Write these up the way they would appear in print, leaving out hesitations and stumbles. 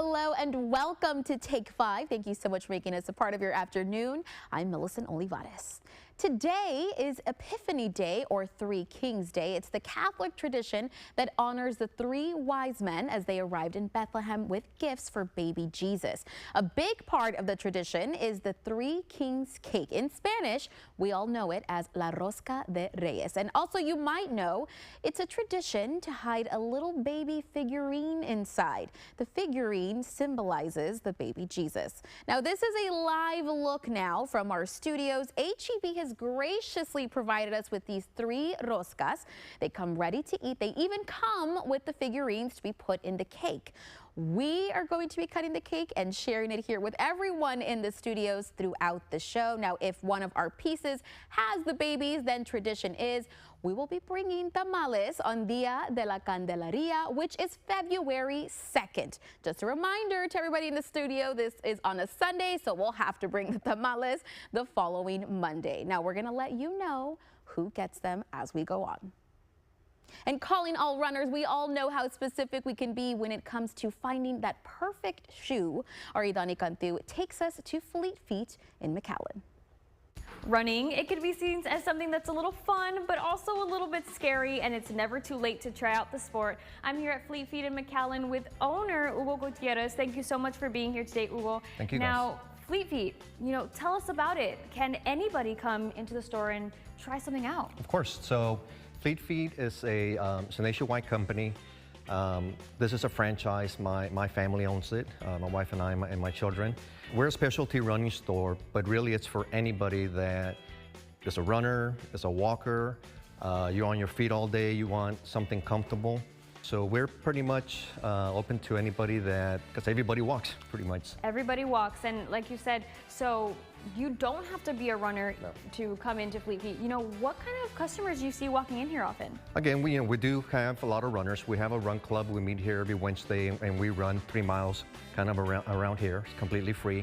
Hello and welcome to Take 5. Thank you so much for making us a part of your afternoon. I'm Millicent Olivares. Today is Epiphany Day, or Three Kings Day. It's the Catholic tradition that honors the three wise men as they arrived in Bethlehem with gifts for baby Jesus. A big part of the tradition is the Three Kings cake. In Spanish, we all know it as La Rosca de Reyes. And also, you might know it's a tradition to hide a little baby figurine inside. The figurine symbolizes the baby Jesus. Now, this is a live look now from our studios. HEB has graciously provided us with these three roscas. They come ready to eat. They even come with the figurines to be put in the cake. We are going to be cutting the cake and sharing it here with everyone in the studios throughout the show. Now, if one of our pieces has the babies, then tradition is we will be bringing tamales on Dia de la Candelaria, which is February 2nd. Just a reminder to everybody in the studio, this is on a Sunday, so we'll have to bring the tamales the following Monday. Now, we're going to let you know who gets them as we go on. And calling all runners, we all know how specific we can be when it comes to finding that perfect shoe. Our Idani Cantu takes us to Fleet Feet in McAllen. Running, it could be seen as something that's a little fun, but also a little bit scary, and it's never too late to try out the sport. I'm here at Fleet Feet in McAllen with owner Hugo Gutierrez. Thank you so much for being here today, Hugo. Thank you, Now, Fleet Feet, tell us about it. Can anybody come into the store and try something out? Of course. So Fleet Feet is it's a nationwide company. This is a franchise. My family owns it, my wife and I and my children. We're a specialty running store, but really it's for anybody that is a runner, is a walker, you're on your feet all day, you want something comfortable. So we're pretty much open to anybody because everybody walks pretty much. Everybody walks, and like you said, so you don't have to be a runner to come into Fleet Feet. What kind of customers do you see walking in here often? Again, we do have a lot of runners. We have a run club. We meet here every Wednesday and we run 3 miles kind of around here. It's completely free.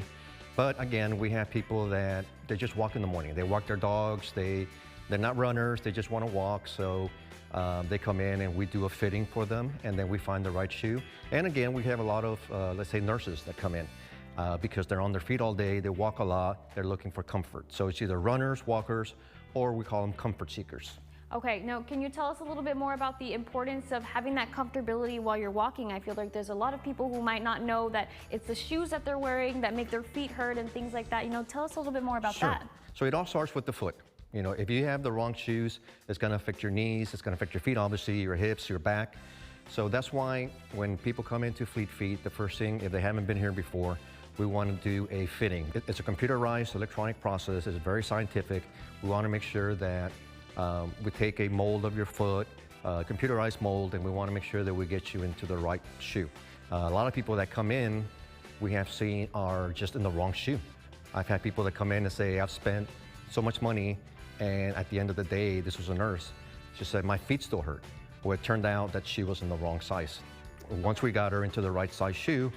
But again, we have people that they just walk in the morning. They walk their dogs. They're not runners. They just want to walk. So they come in and we do a fitting for them, and then we find the right shoe. And again, we have a lot of, let's say, nurses that come in. Because they're on their feet all day, they walk a lot, they're looking for comfort. So it's either runners, walkers, or we call them comfort seekers. Okay, now can you tell us a little bit more about the importance of having that comfortability while you're walking? I feel like there's a lot of people who might not know that it's the shoes that they're wearing that make their feet hurt and things like that. Tell us a little bit more about that. So it all starts with the foot. If you have the wrong shoes, it's gonna affect your knees, it's gonna affect your feet, obviously, your hips, your back. So that's why when people come into Fleet Feet, the first thing, if they haven't been here before, we want to do a fitting. It's a computerized electronic process. It's very scientific. We want to make sure that we take a mold of your foot, computerized mold, and we want to make sure that we get you into the right shoe. A lot of people that come in, we have seen are just in the wrong shoe. I've had people that come in and say, I've spent so much money, and at the end of the day, this was a nurse. She said, my feet still hurt. Well, it turned out that she was in the wrong size. Once we got her into the right size shoe,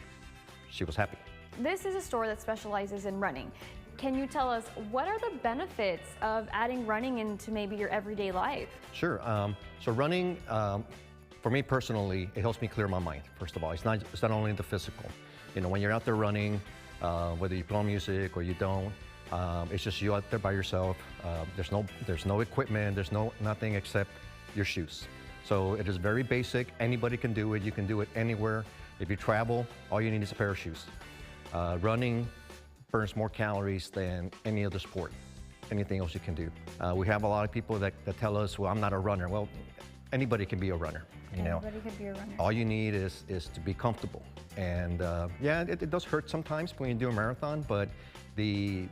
she was happy. This is a store that specializes in running. Can you tell us what are the benefits of adding running into maybe your everyday life? Sure. So running, for me personally, it helps me clear my mind. First of all, it's not only the physical. When you're out there running, whether you put on music or you don't, it's just you out there by yourself. There's no equipment. There's nothing except your shoes. So it is very basic. Anybody can do it. You can do it anywhere. If you travel, all you need is a pair of shoes. Running burns more calories than any other sport, anything else you can do. We have a lot of people that tell us, well, I'm not a runner. Well, anybody can be a runner. Anybody can be a runner. All you need is to be comfortable. And yeah, it does hurt sometimes when you do a marathon, but the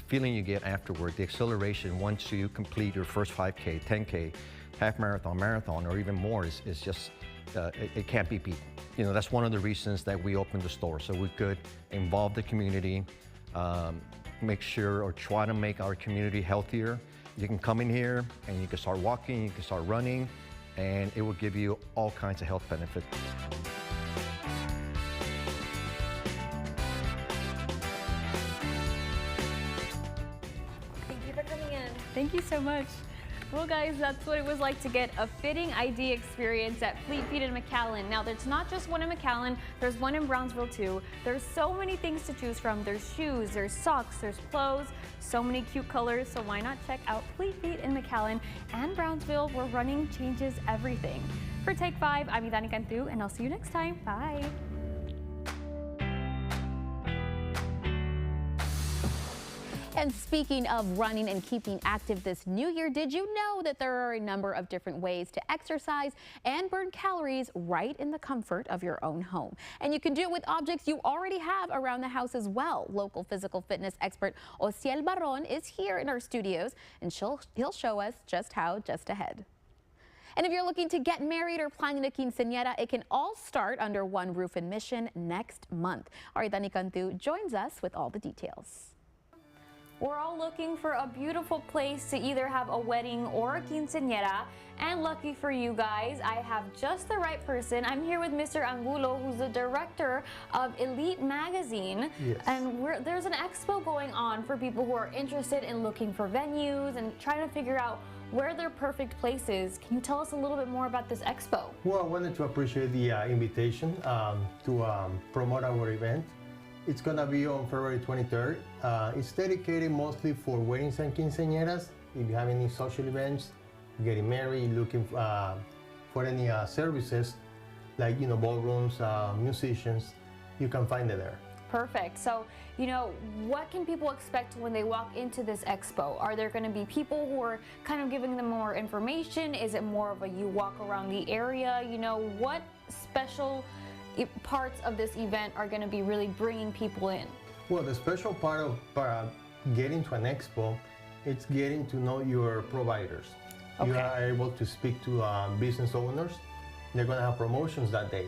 feeling you get afterward, the acceleration once you complete your first 5K, 10K, half marathon, or even more is just, it can't be beat. That's one of the reasons that we opened the store, so we could involve the community, make sure or try to make our community healthier. You can come in here and you can start walking, you can start running, and it will give you all kinds of health benefits. Thank you for coming in. Thank you so much. Well, guys, that's what it was like to get a fitting ID experience at Fleet Feet in McAllen. Now, there's not just one in McAllen, there's one in Brownsville too. There's so many things to choose from. There's shoes, there's socks, there's clothes, so many cute colors. So why not check out Fleet Feet in McAllen and Brownsville, where running changes everything. For Take 5, I'm Idani Cantu, and I'll see you next time. Bye. And speaking of running and keeping active this new year, did you know that there are a number of different ways to exercise and burn calories right in the comfort of your own home? And you can do it with objects you already have around the house as well. Local physical fitness expert Osiel Barron is here in our studios, and he'll show us just how just ahead. And if you're looking to get married or planning a quinceañera, it can all start under one roof in Mission next month. Our Idani Cantu joins us with all the details. We're all looking for a beautiful place to either have a wedding or a quinceañera, and lucky for you guys, I have just the right person. I'm here with Mr. Angulo, who's the director of Elite Magazine. Yes. And there's an expo going on for people who are interested in looking for venues and trying to figure out where their perfect place is. Can you tell us a little bit more about this expo? Well, I wanted to appreciate the invitation to promote our event. It's gonna be on February 23rd. It's dedicated mostly for weddings and quinceañeras. If you have any social events, getting married, looking for any services, like ballrooms, musicians, you can find it there. Perfect. So, what can people expect when they walk into this expo? Are there going to be people who are kind of giving them more information? Is it more of a you walk around the area? What special parts of this event are going to be really bringing people in? Well, the special part of getting to an expo, it's getting to know your providers. Okay. You are able to speak to business owners. They're going to have promotions that day.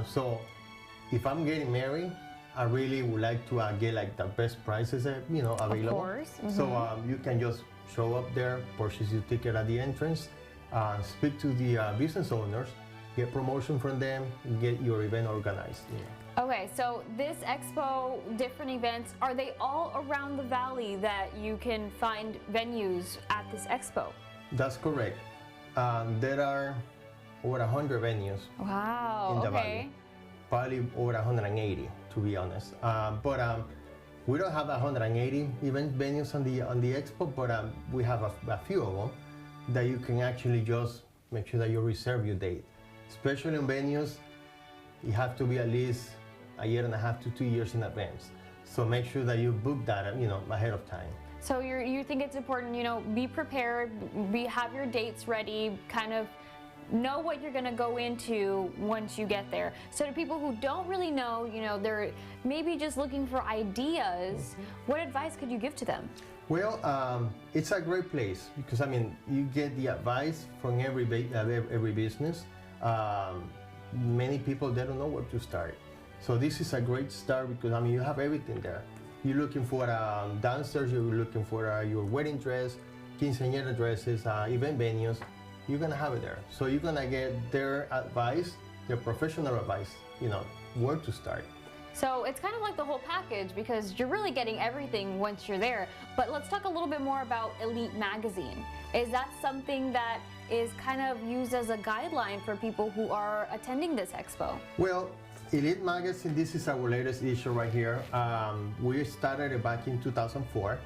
So if I'm getting married, I really would like to get like the best prices available. Of course. Mm-hmm. So you can just show up there, purchase your ticket at the entrance, speak to the business owners, get promotion from them, get your event organized. Okay, so this expo, different events, are they all around the valley that you can find venues at this expo? That's correct. There are over 100 venues Wow, in the okay. valley. Probably over 180, to be honest. But we don't have 180 event venues on the expo, but we have a few of them that you can actually just make sure that you reserve your date. Especially in venues, you have to be at least a year and a half to 2 years in advance. So make sure that you book that, ahead of time. So you think it's important, be prepared, have your dates ready, kind of know what you're going to go into once you get there. So to people who don't really know, they're maybe just looking for ideas, what advice could you give to them? Well, it's a great place because you get the advice from every business. Many people, they don't know where to start. So this is a great start because you have everything there. You're looking for dancers, you're looking for your wedding dress, quinceañera dresses, event venues. You're gonna have it there. So you're gonna get their advice, their professional advice, where to start. So it's kind of like the whole package because you're really getting everything once you're there. But let's talk a little bit more about Elite Magazine. Is that something that is kind of used as a guideline for people who are attending this expo? Well, Elite Magazine, this is our latest issue right here. We started it back in 2004.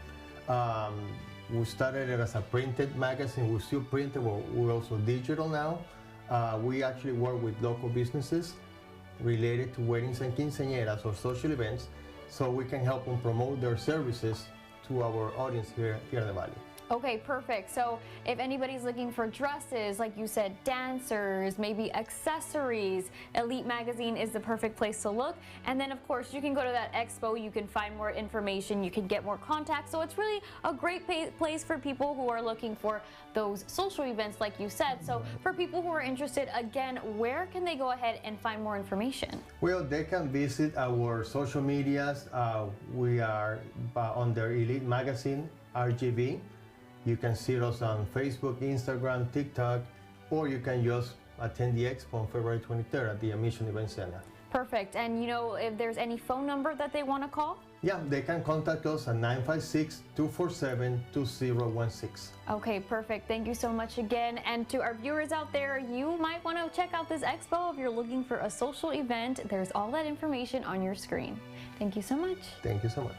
We started it as a printed magazine. We still print it, but we're also digital now. We actually work with local businesses related to weddings and quinceañeras or social events, so we can help them promote their services to our audience here in the Valley. Okay, perfect. So if anybody's looking for dresses, like you said, dancers, maybe accessories, Elite Magazine is the perfect place to look. And then of course you can go to that expo, you can find more information, you can get more contacts. So it's really a great place for people who are looking for those social events like you said. So for people who are interested, again, where can they go ahead and find more information? Well, they can visit our social medias. We are under Elite Magazine, RGB. You can see us on Facebook, Instagram, TikTok, or you can just attend the expo on February 23rd at the Mission Event Center. Perfect. And you know, if there's any phone number that they want to call? Yeah, they can contact us at 956-247-2016. Okay, perfect. Thank you so much again. And to our viewers out there, you might want to check out this expo if you're looking for a social event. There's all that information on your screen. Thank you so much. Thank you so much.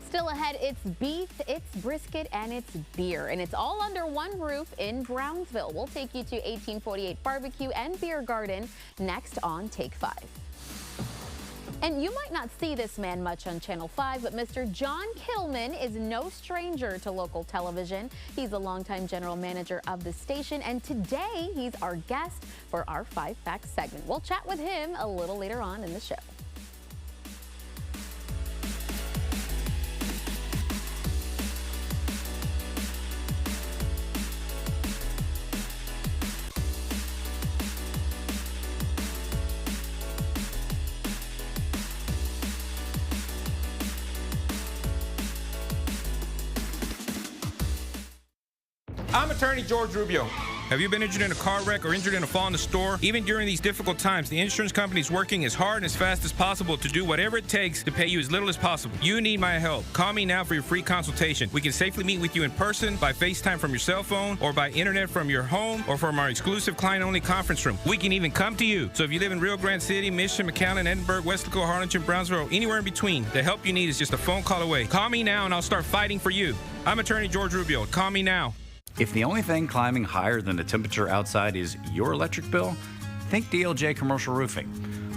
Still ahead, it's beef, it's brisket, and it's beer. And it's all under one roof in Brownsville. We'll take you to 1848 Barbecue and Beer Garden next on Take 5. And you might not see this man much on Channel 5, but Mr. John Kittleman is no stranger to local television. He's a longtime general manager of the station, and today he's our guest for our 5 Facts segment. We'll chat with him a little later on in the show. I'm attorney George Rubio. Have you been injured in a car wreck or injured in a fall in the store? Even during these difficult times, the insurance company is working as hard and as fast as possible to do whatever it takes to pay you as little as possible. You need my help. Call me now for your free consultation. We can safely meet with you in person, by FaceTime from your cell phone, or by internet from your home, or from our exclusive client-only conference room. We can even come to you. So if you live in Rio Grande City, Mission, McAllen, Edinburgh, Westlaco, Harlingen, Brownsville, or anywhere in between, the help you need is just a phone call away. Call me now and I'll start fighting for you. I'm attorney George Rubio. Call me now. If the only thing climbing higher than the temperature outside is your electric bill, think DLJ Commercial Roofing.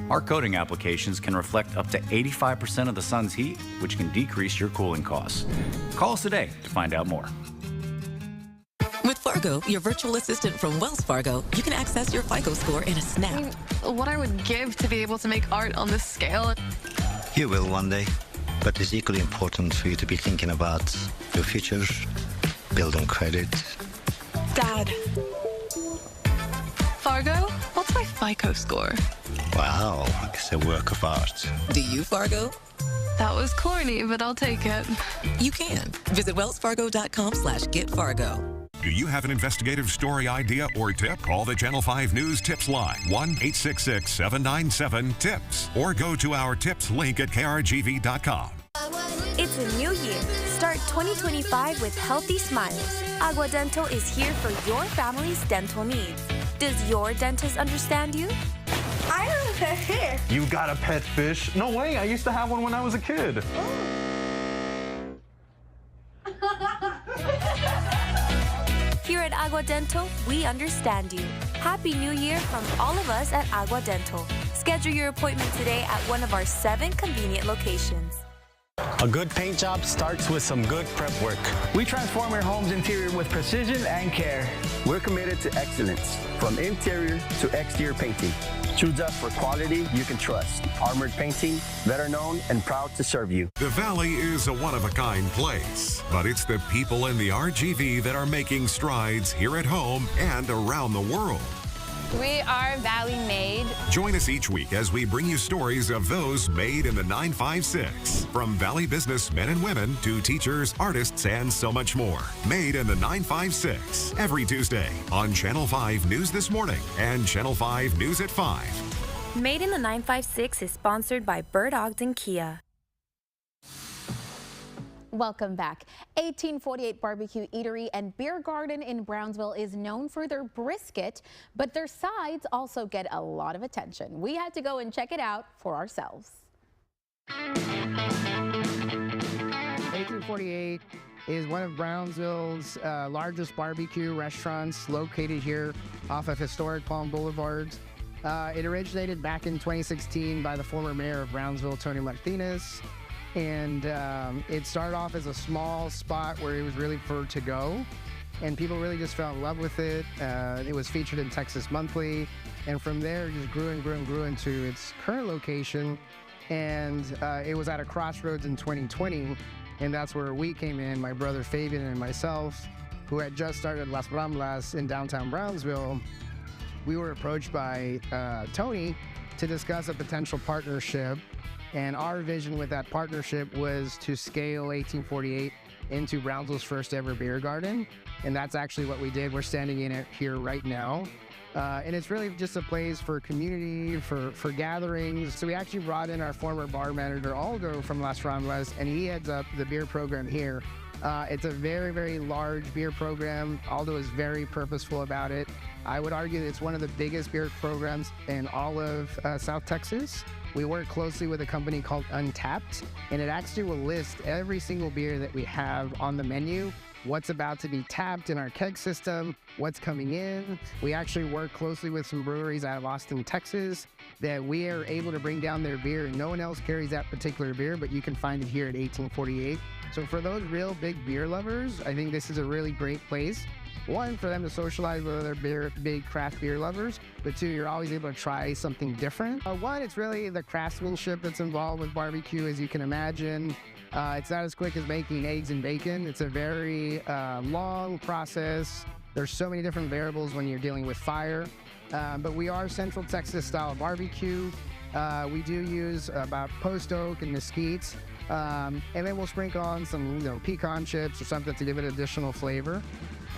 Our coating applications can reflect up to 85% of the sun's heat, which can decrease your cooling costs. Call us today to find out more. With Fargo, your virtual assistant from Wells Fargo, you can access your FICO score in a snap. I mean, what I would give to be able to make art on this scale. You will one day, but it's equally important for you to be thinking about your future. Build on credit. Dad. Fargo, what's my FICO score? Wow, it's a work of art. Do you, Fargo? That was corny, but I'll take it. You can. Visit wellsfargo.com/getfargo. Do you have an investigative story idea or tip? Call the Channel 5 News Tips Line, 1-866-797-TIPS, or go to our tips link at krgv.com. It's a new year. Start 2025 with healthy smiles. Agua Dental is here for your family's dental needs. Does your dentist understand you? I have a pet fish. You got a pet fish? No way, I used to have one when I was a kid. Here at Agua Dental, we understand you. Happy New Year from all of us at Agua Dental. Schedule your appointment today at one of our 7 convenient locations. A good paint job starts with some good prep work. We transform your home's interior with precision and care. We're committed to excellence, from interior to exterior painting. Choose us for quality you can trust. Armored Painting, better known and proud to serve you. The Valley is a one-of-a-kind place, but it's the people in the RGV that are making strides here at home and around the world. We are Valley Made. Join us each week as we bring you stories of those made in the 956. From Valley business men and women to teachers, artists, and so much more. Made in the 956. Every Tuesday on Channel 5 News This Morning and Channel 5 News at 5. Made in the 956 is sponsored by Bird Ogden Kia. Welcome back. 1848 Barbecue Eatery and Beer Garden in Brownsville is known for their brisket, but their sides also get a lot of attention. We had to go and check it out for ourselves. 1848 is one of Brownsville's largest barbecue restaurants, located here off of historic Palm Boulevard. It originated back in 2016 by the former mayor of Brownsville, Tony Martinez. And it started off as a small spot where it was really for to-go, and people really just fell in love with it. It was featured in Texas Monthly, and from there it just grew and grew and grew into its current location. And it was at a crossroads in 2020, and that's where we came in, my brother Fabian and myself, who had just started Las Ramblas in downtown Brownsville. We were approached by Tony to discuss a potential partnership. And our vision with that partnership was to scale 1848 into Brownsville's first ever beer garden. And that's actually what we did. We're standing in it here right now. And it's really just a place for community, for gatherings. So we actually brought in our former bar manager, Aldo, from Las Ramblas, and he heads up the beer program here. It's a very, very large beer program. Aldo is very purposeful about it. I would argue that it's one of the biggest beer programs in all of South Texas. We work closely with a company called Untapped, and it actually will list every single beer that we have on the menu, what's about to be tapped in our keg system, what's coming in. We actually work closely with some breweries out of Austin, Texas, that we are able to bring down their beer, and no one else carries that particular beer, but you can find it here at 1848. So for those real big beer lovers, I think this is a really great place. One, for them to socialize with other big craft beer lovers, but two, you're always able to try something different. One, it's really the craftsmanship that's involved with barbecue, as you can imagine. It's not as quick as making eggs and bacon. It's a very long process. There's so many different variables when you're dealing with fire. But we are Central Texas style barbecue. We do use about post oak and mesquite. And then we'll sprinkle on some pecan chips or something to give it additional flavor.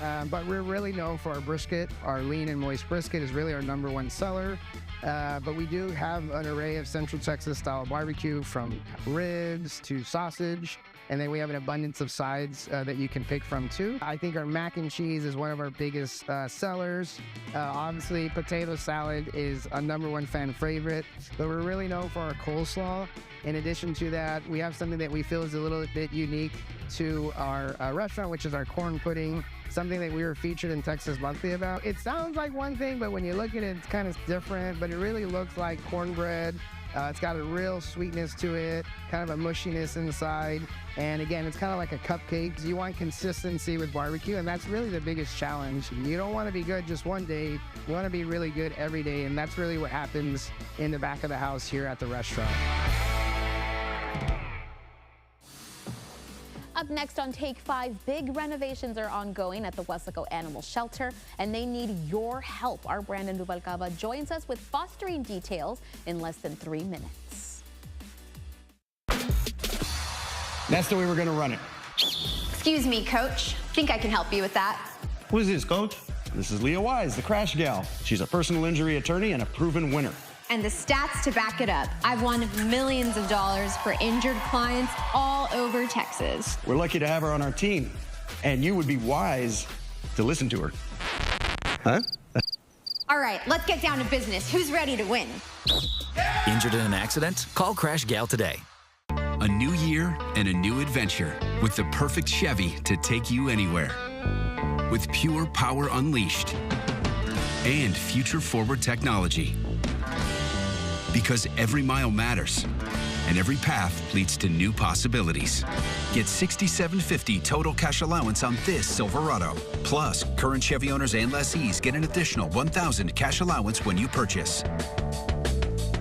But we're really known for our brisket. Our lean and moist brisket is really our #1 seller. But we do have an array of Central Texas style barbecue, from ribs to sausage. And then we have an abundance of sides that you can pick from too. I think our mac and cheese is one of our biggest sellers. Obviously, potato salad is a #1 fan favorite, but we're really known for our coleslaw. In addition to that, we have something that we feel is a little bit unique to our restaurant, which is our corn pudding, something that we were featured in Texas Monthly about. It sounds like one thing, but when you look at it, it's kind of different, but it really looks like cornbread. It's got a real sweetness to it, kind of a mushiness inside. And again, it's kind of like a cupcake. You want consistency with barbecue, and that's really the biggest challenge. You don't want to be good just one day. You want to be really good every day, and that's really what happens in the back of the house here at the restaurant. Up next on Take 5, big renovations are ongoing at the Weslaco Animal Shelter, and they need your help. Our Brandon Rubalcaba joins us with fostering details in less than 3 minutes. That's the way we're going to run it. Excuse me, Coach. Think I can help you with that. Who is this, Coach? This is Leah Wise, the Crash Gal. She's a personal injury attorney and a proven winner. And the stats to back it up. I've won millions of dollars for injured clients all over Texas. We're lucky to have her on our team, and you would be wise to listen to her. Huh? All right, let's get down to business. Who's ready to win? Injured in an accident? Call Crash Gal today. A new year and a new adventure with the perfect Chevy to take you anywhere. With pure power unleashed and future-forward technology. Because every mile matters, and every path leads to new possibilities. Get $6,750 total cash allowance on this Silverado. Plus, current Chevy owners and lessees get an additional $1,000 cash allowance when you purchase.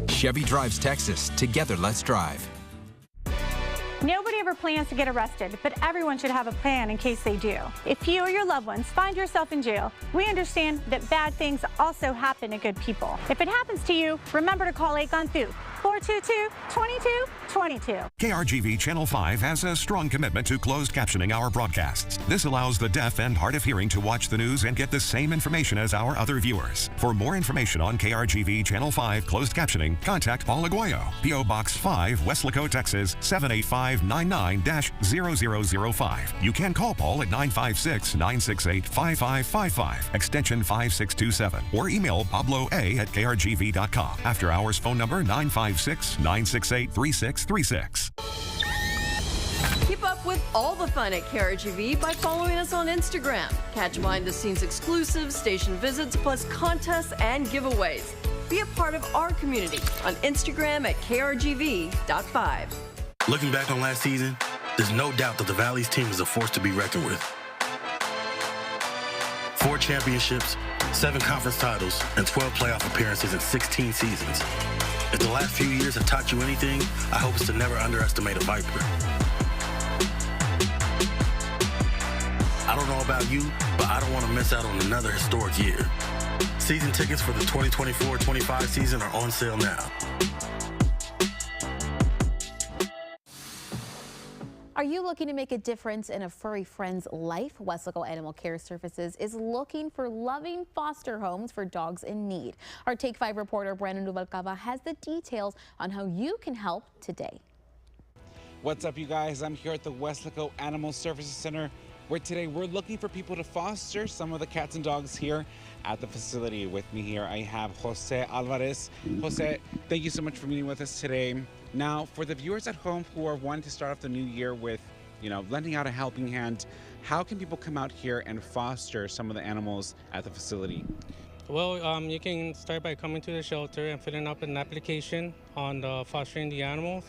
Chevy drives Texas. Together, let's drive. Nobody ever plans to get arrested, but everyone should have a plan in case they do. If you or your loved ones find yourself in jail, we understand that bad things also happen to good people. If it happens to you, remember to call Akon Thu, 422-2222. KRGV Channel 5 has a strong commitment to closed captioning our broadcasts. This allows the deaf and hard of hearing to watch the news and get the same information as our other viewers. For more information on KRGV Channel 5 closed captioning, contact Paul Aguayo, P.O. Box 5, Weslaco, Texas, 78599-0005. You can call Paul at 956-968-5555, extension 5627, or email pabloa@krgv.com. After hours phone number 956-968-3636. Keep up with all the fun at KRGV by following us on Instagram. Catch behind-the-scenes exclusives, station visits, plus contests and giveaways. Be a part of our community on Instagram at KRGV.5. Looking back on last season, there's no doubt that the Valley's team is a force to be reckoned with. 4 championships, 7 conference titles, and 12 playoff appearances in 16 seasons. If the last few years have taught you anything, I hope it's to never underestimate a Viper. I don't know about you, but I don't want to miss out on another historic year. Season tickets for the 2024-25 season are on sale now. Are you looking to make a difference in a furry friend's life? Weslaco Animal Care Services is looking for loving foster homes for dogs in need. Our Take 5 reporter Brandon Rubalcaba has the details on how you can help today. What's up, you guys? I'm here at the Weslaco Animal Services Center, where today we're looking for people to foster some of the cats and dogs here at the facility. With me here, I have Jose Alvarez. Jose, thank you so much for meeting with us today. Now, for the viewers at home who are wanting to start off the new year with, lending out a helping hand, how can people come out here and foster some of the animals at the facility? Well, you can start by coming to the shelter and filling up an application on fostering the animals.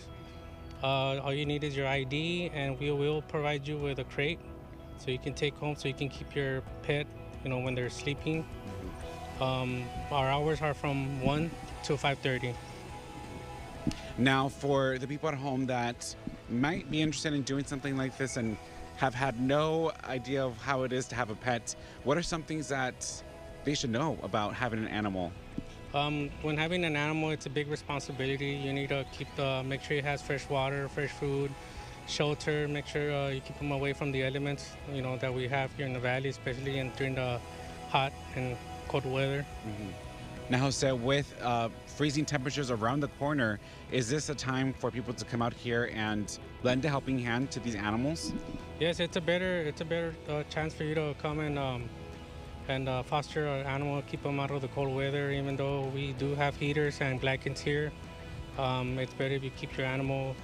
All you need is your ID, and we will provide you with a crate so you can take home so you can keep your pet, when they're sleeping. Our hours are from 1 to 5:30. Now, for the people at home that might be interested in doing something like this and have had no idea of how it is to have a pet, what are some things that they should know about having an animal? When having an animal, it's a big responsibility. You need to make sure it has fresh water, fresh food, shelter. Make sure you keep them away from the elements, that we have here in the valley, especially during the hot and cold weather. Mm-hmm. Now, Jose, with freezing temperatures around the corner, is this a time for people to come out here and lend a helping hand to these animals? Yes, it's a better chance for you to come and foster an animal, keep them out of the cold weather. Even though we do have heaters and blankets here, it's better if you keep your animal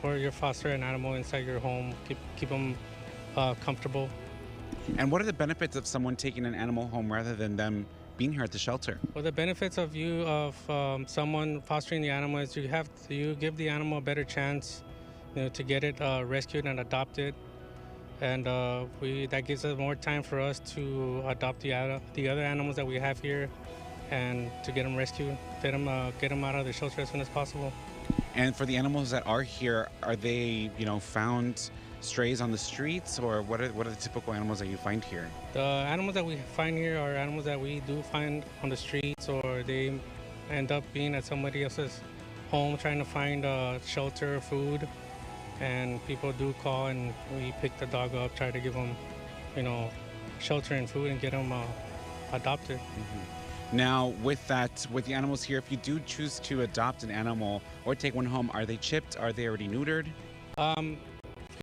or your foster an animal inside your home. Keep them comfortable. And what are the benefits of someone taking an animal home rather than them being here at the shelter? Well, the benefits of someone fostering the animal is you give the animal a better chance, to get it rescued and adopted, and that gives us more time for us to adopt the other animals that we have here, and to get them rescued, get them out of the shelter as soon as possible. And for the animals that are here, are they found strays on the streets, or what are the typical animals that you find here? The animals that we find here are animals that we do find on the streets, or they end up being at somebody else's home trying to find shelter, food, and people do call and we pick the dog up, try to give them, shelter and food and get them adopted. Mm-hmm. Now, with the animals here, if you do choose to adopt an animal or take one home, are they chipped? Are they already neutered?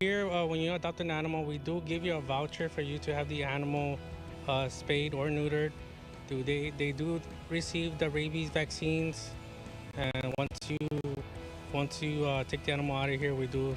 Here, when you adopt an animal, we do give you a voucher for you to have the animal spayed or neutered. They do receive the rabies vaccines, and once you take the animal out of here, we do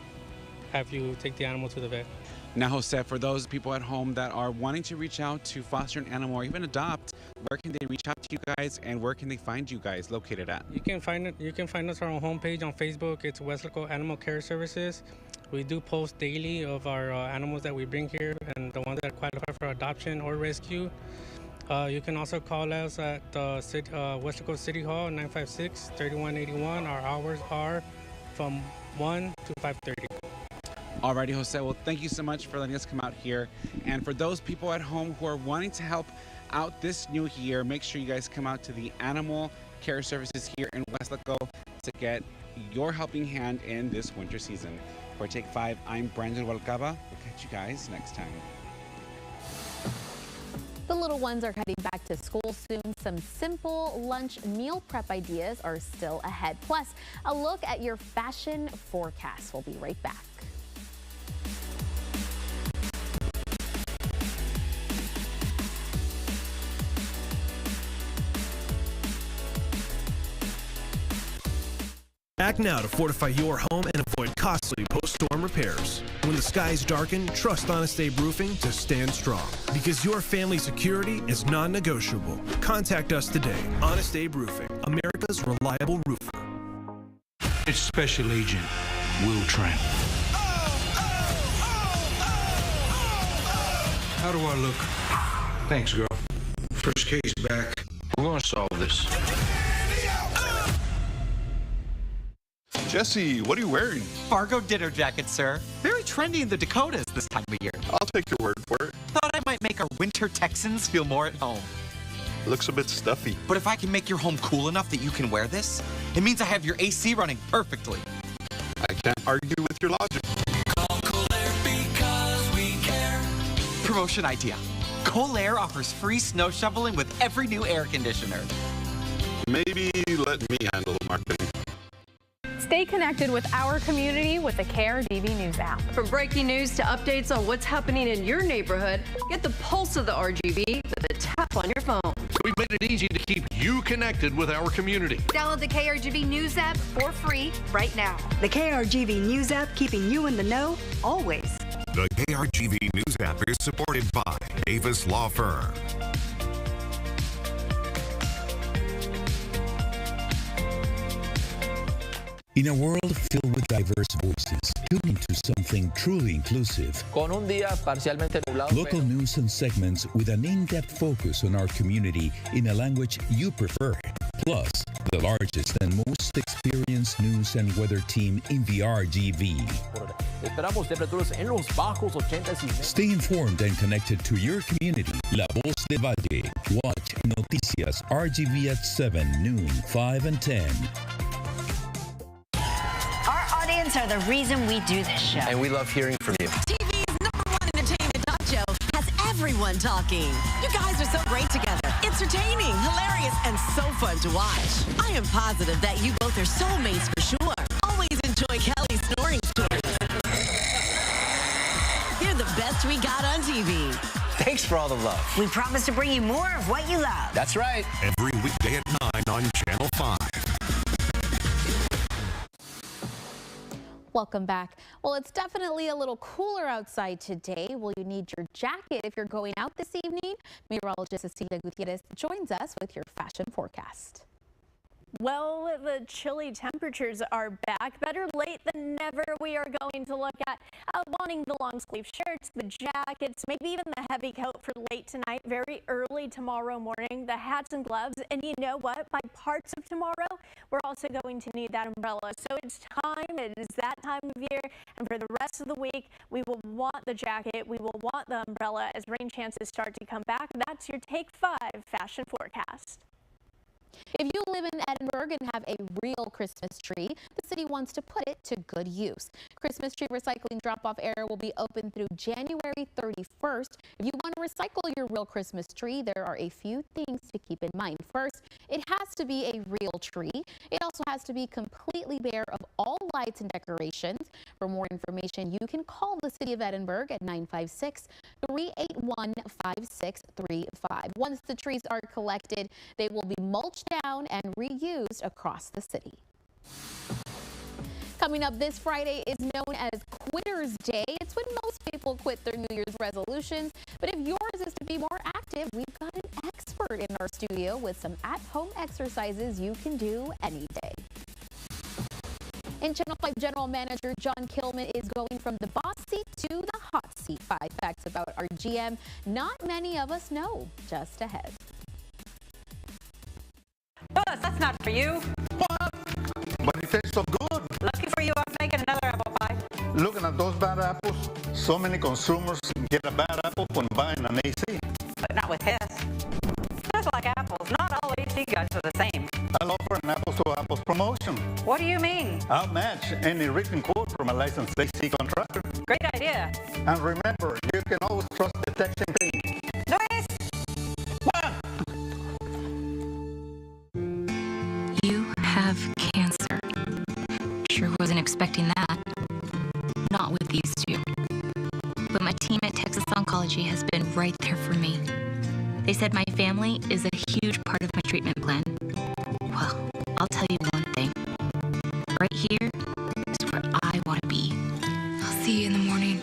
have you take the animal to the vet. Now, Jose, for those people at home that are wanting to reach out to foster an animal or even adopt, where can they reach out to you guys, and where can they find you guys located at? You can find us on our homepage on Facebook. It's Weslaco Animal Care Services. We do post daily of our animals that we bring here and the ones that qualify for adoption or rescue. You can also call us at Weslaco City Hall, 956-3181. Our hours are from 1 to 5:30. Alrighty, Jose. Well, thank you so much for letting us come out here. And for those people at home who are wanting to help out this new year, make sure you guys come out to the Animal Care Services here in Weslaco to get your helping hand in this winter season. For Take 5, I'm Brandon Rubalcaba. We'll catch you guys next time. The little ones are heading back to school soon. Some simple lunch meal prep ideas are still ahead. Plus, a look at your fashion forecast. We'll be right back. Act now to fortify your home and avoid costly post-storm repairs. When the skies darken, trust Honest Abe Roofing to stand strong. Because your family security is non-negotiable. Contact us today. Honest Abe Roofing, America's reliable roofer. It's Special Agent Will Trent. How do I look? Thanks, girl. First case back. We're gonna solve this. Jesse, what are you wearing? Fargo dinner jacket, sir. Very trendy in the Dakotas this time of year. I'll take your word for it. Thought I might make our winter Texans feel more at home. Looks a bit stuffy. But if I can make your home cool enough that you can wear this, it means I have your AC running perfectly. I can't argue with your logic. Call Kohler promotion idea. Colair offers free snow shoveling with every new air conditioner. Maybe let me handle marketing. Stay connected with our community with the KRGV News app. From breaking news to updates on what's happening in your neighborhood, get the pulse of the RGV with a tap on your phone. We made it easy to keep you connected with our community. Download the KRGV News app for free right now. The KRGV News app, keeping you in the know always. The KRGV News app is supported by Davis Law Firm. In a world filled with diverse voices, tune into something truly inclusive. Con un día parcialmente nublado. Local news and segments with an in-depth focus on our community in a language you prefer. Plus, the largest and most experienced news and weather team in the RGV. Esperamos temperaturas en los bajos 80s. Stay informed and connected to your community. La Voz de Valle. Watch Noticias RGV at 7, noon, 5, and 10. Are the reason we do this show. And we love hearing from you. TV's #1 entertainment talk show has everyone talking. You guys are so great together. Entertaining, hilarious, and so fun to watch. I am positive that you both are soulmates for sure. Always enjoy Kelly's snoring stories. You're the best we got on TV. Thanks for all the love. We promise to bring you more of what you love. That's right. Every weekday at 9 on Channel 5. Welcome back. Well, it's definitely a little cooler outside today. Will you need your jacket if you're going out this evening? Meteorologist Cecilia Gutierrez joins us with your fashion forecast. Well, the chilly temperatures are back. Better late than never. We are going to look at wanting the long sleeve shirts, the jackets, maybe even the heavy coat for late tonight, very early tomorrow morning, the hats and gloves. And you know what? By parts of tomorrow, we're also going to need that umbrella. So it's time. It is that time of year. And for the rest of the week, we will want the jacket. We will want the umbrella as rain chances start to come back. That's your Take 5 fashion forecast. If you live in Edinburg and have a real Christmas tree, the city wants to put it to good use. Christmas tree recycling drop-off area will be open through January 31st. If you want to recycle your real Christmas tree, there are a few things to keep in mind. First, it has to be a real tree. It also has to be completely bare of all lights and decorations. For more information, you can call the City of Edinburg at 956-381-5635. Once the trees are collected, they will be mulched down and reused across the city. Coming up this Friday is known as Quitter's Day. It's when most people quit their New Year's resolutions. But if yours is to be more active, we've got an expert in our studio with some at-home exercises you can do any day. And Channel 5 General Manager John Kilman is going from the boss seat to the hot seat. 5 facts about our GM not many of us know. Just ahead. Boss, that's not for you. What? But it tastes so good. Lucky for you, I'm making another apple pie. Looking at those bad apples, so many consumers get a bad apple when buying an AC. But not with his. Just like apples, not all AC guys are the same. I'll offer an apples to apples promotion. What do you mean? I'll match any written quote from a licensed AC contractor. Great idea. And remember, you can always trust the texting team. Luis! You have cancer. Sure wasn't expecting that. Not with these two. But my team at Texas Oncology has been right there for me. They said my family is a huge part of my treatment plan. Well, I'll tell you one thing. Right here is where I want to be. I'll see you in the morning.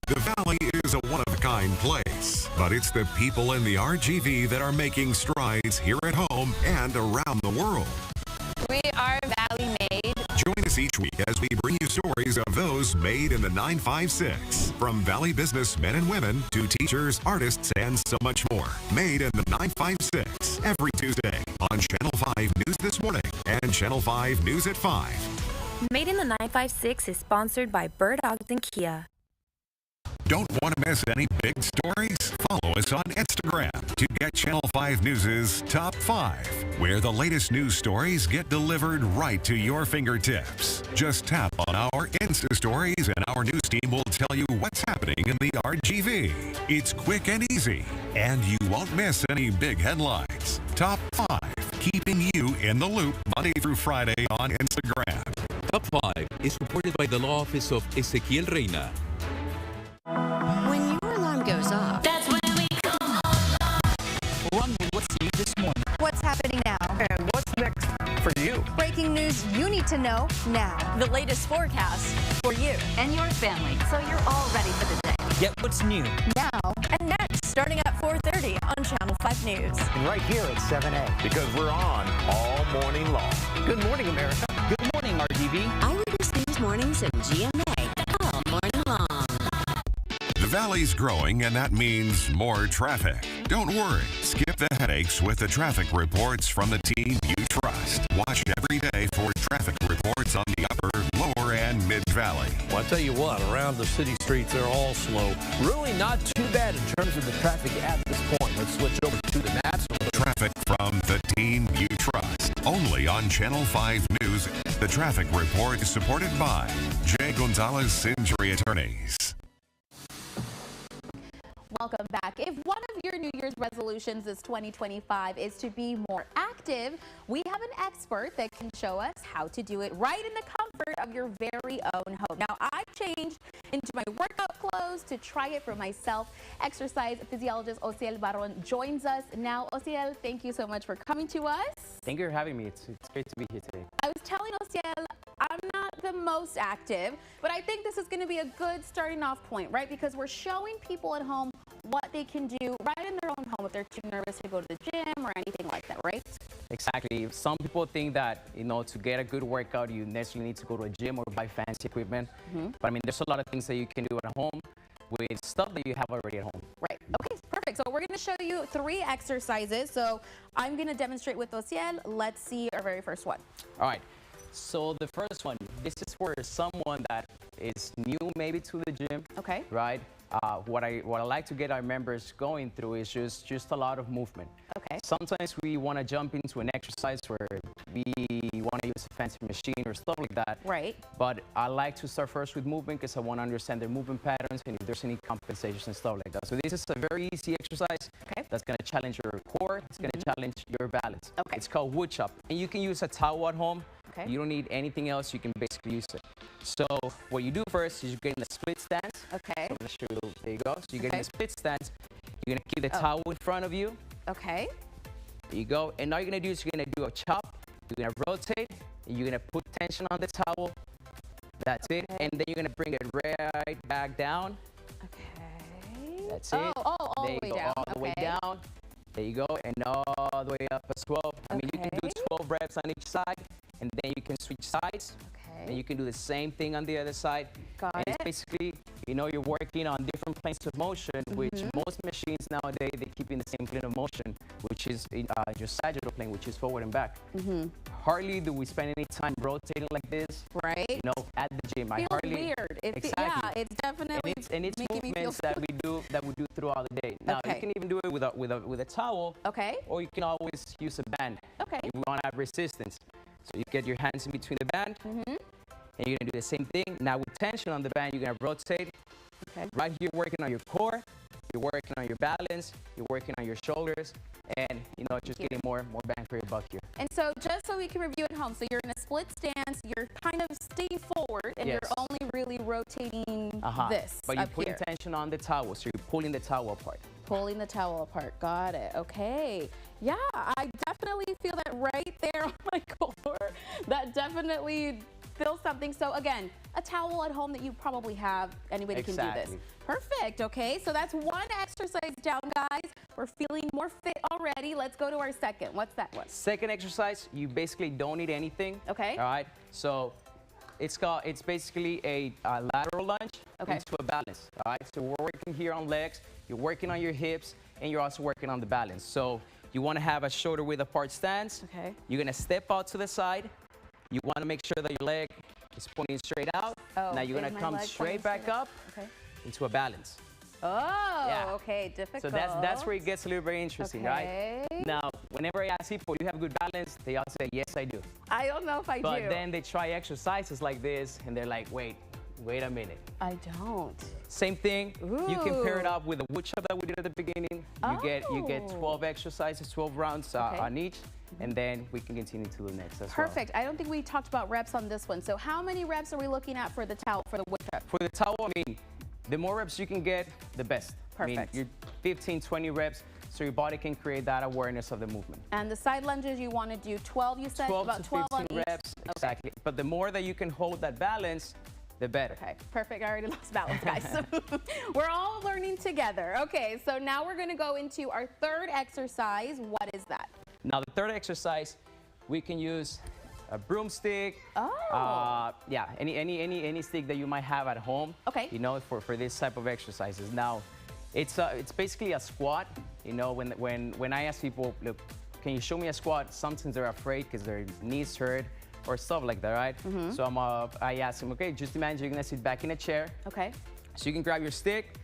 The Valley is a one-of-a-kind place, but it's the people in the RGV that are making strides here at home and around the world. We are Valley Made. Join us each week as we bring you stories of those made in the 956. From Valley businessmen and women to teachers, artists, and so much more. Made in the 956 every Tuesday on Channel 5 News This Morning and Channel 5 News at 5. Made in the 956 is sponsored by Bird Ogden Kia. Don't want to miss any big stories? Follow us on Instagram to get Channel 5 News' Top 5, where the latest news stories get delivered right to your fingertips. Just tap on our Insta stories and our news team will tell you what's happening in the RGV. It's quick and easy, and you won't miss any big headlines. Top 5, keeping you in the loop Monday through Friday on Instagram. Top 5 is supported by the law office of Ezequiel Reina. When your alarm goes off, That's when we come home. Run with what's new this morning. What's happening now? And what's next for you? Breaking news you need to know now. The latest forecast for you And your family, so you're all ready for the day. Get what's new. Now. and next, starting at 4:30 on Channel 5 News. And right here at 7A. Because we're on all morning long. Good morning, America. Good morning, RGV. Eyewitness News Mornings and GMA all morning long. The valley's growing, and that means more traffic. Don't worry. Skip the headaches with the traffic reports from the team you trust. Watch every day for traffic reports on the upper, lower, and mid-valley. Well, I tell you what, around the city streets, they're all slow. Really not too bad in terms of the traffic at this point. Let's switch over to the national. Traffic from the team you trust. Only on Channel 5 News. The traffic report is supported by J. Gonzalez Century Attorneys. Welcome back. If one of your New Year's resolutions this 2025 is to be more active, we have an expert that can show us how to do it right in the comfort of your very own home. Now, I changed into my workout clothes to try it for myself. Exercise physiologist Osiel Baron joins us now. Osiel, thank you so much for coming to us. Thank you for having me. It's great to be here today. I was telling Osiel, I'm not the most active, but I think this is going to be a good starting off point, right? Because we're showing people at home what they can do right in their own home if they're too nervous to go to the gym or anything like that, right? Exactly. Some people think that, to get a good workout, you necessarily need to go to a gym or buy fancy equipment. But I mean, there's a lot of things that you can do at home with stuff that you have already at home. Right. Okay, perfect. So we're going to show you 3 exercises. So I'm going to demonstrate with Osiel. Let's see our very first one. All right. So the first one, this is for someone that is new maybe to the gym. Okay. Right? What I like to get our members going through is just a lot of movement. Okay. Sometimes we want to jump into an exercise where we want to use a fancy machine or stuff like that. Right. But I like to start first with movement because I want to understand their movement patterns and if there's any compensations and stuff like that. So this is a very easy exercise that's going to challenge your core. It's going to challenge your balance. Okay. It's called wood chop. And you can use a towel at home. Okay. You don't need anything else. You can basically use it. So what you do first is you get in a split stance. Okay. So let's show you. There you go. So you get in a split stance. You're going to keep the towel in front of you. Okay. There you go. And all you're going to do is you're going to do a chop. You're going to rotate. And you're going to put tension on the towel. That's it. And then you're going to bring it right back down. Okay. That's it. All there the way you go. down. All the way down. There you go. And all the way up as well. I mean, you can do 12 reps on each side. And then you can switch sides. Okay. And you can do the same thing on the other side. Got and it. it's basically, you're working on different planes of motion, which most machines nowadays, they keep in the same plane of motion, which is your sagittal plane, which is forward and back. Hardly do we spend any time rotating like this. Right. At the gym. Feels I hardly. weird. Exactly. Yeah, it's definitely And it's movements that we do throughout the day. Now you can even do it with a towel. Okay. Or you can always use a band. Okay. If we want to have resistance. So you get your hands in between the band. And you're going to do the same thing. Now with tension on the band, you're going to rotate. Okay. Right here, working on your core. You're working on your balance. You're working on your shoulders. And, just getting more bang for your buck here. And so just so we can review at home, so you're in a split stance, you're kind of staying forward, and you're only really rotating this But you're up putting here. tension on the towel, so you're pulling the towel apart. Pulling the towel apart. Got it. Okay. Yeah, I definitely feel that right there on my core. That definitely feels something. So again, a towel at home that you probably have. Anybody can do this. Perfect. Okay, so that's one exercise down, guys. We're feeling more fit already. Let's go to our second. What's that one? Second exercise, you basically don't need anything. Okay. All right. So it's basically a lateral lunge into a balance. All right. So we're working here on legs. You're working on your hips, and you're also working on the balance. So you want to have a shoulder width apart stance. Okay. You're gonna step out to the side. You want to make sure that your leg is pointing straight out. Oh, now you're gonna come straight back up. Okay. into a balance. Oh, okay, difficult. So that's where it gets a little very interesting, right? Now, whenever I ask people, you have good balance, they all say, yes, I do. I don't know if I do. But then they try exercises like this, and they're like, wait a minute. I don't. Same thing. Ooh. You can pair it up with the wood chop that we did at the beginning. You get 12 exercises, 12 rounds on each, and then we can continue to the next as Perfect. I don't think we talked about reps on this one. So how many reps are we looking at for the towel, for the wood chop? For the towel, I mean, the more reps you can get, the best. Perfect. I mean, you're 15, 20 reps, so your body can create that awareness of the movement. And the side lunges, you want to do 12, you said? 12 about to 12 15 on reps, exactly. But the more that you can hold that balance, the better. Okay, perfect. I already lost balance, guys. We're all learning together. Okay, so now we're going to go into our third exercise. What is that? Now, the third exercise, we can use a broomstick. Yeah, any stick that you might have at home. Okay. You know, for this type of exercises. Now, it's basically a squat. You know, when I ask people, look, can you show me a squat? Sometimes they're afraid because their knees hurt or stuff like that, right? So I ask them, okay, just imagine you're gonna sit back in a chair. Okay. So you can grab your stick,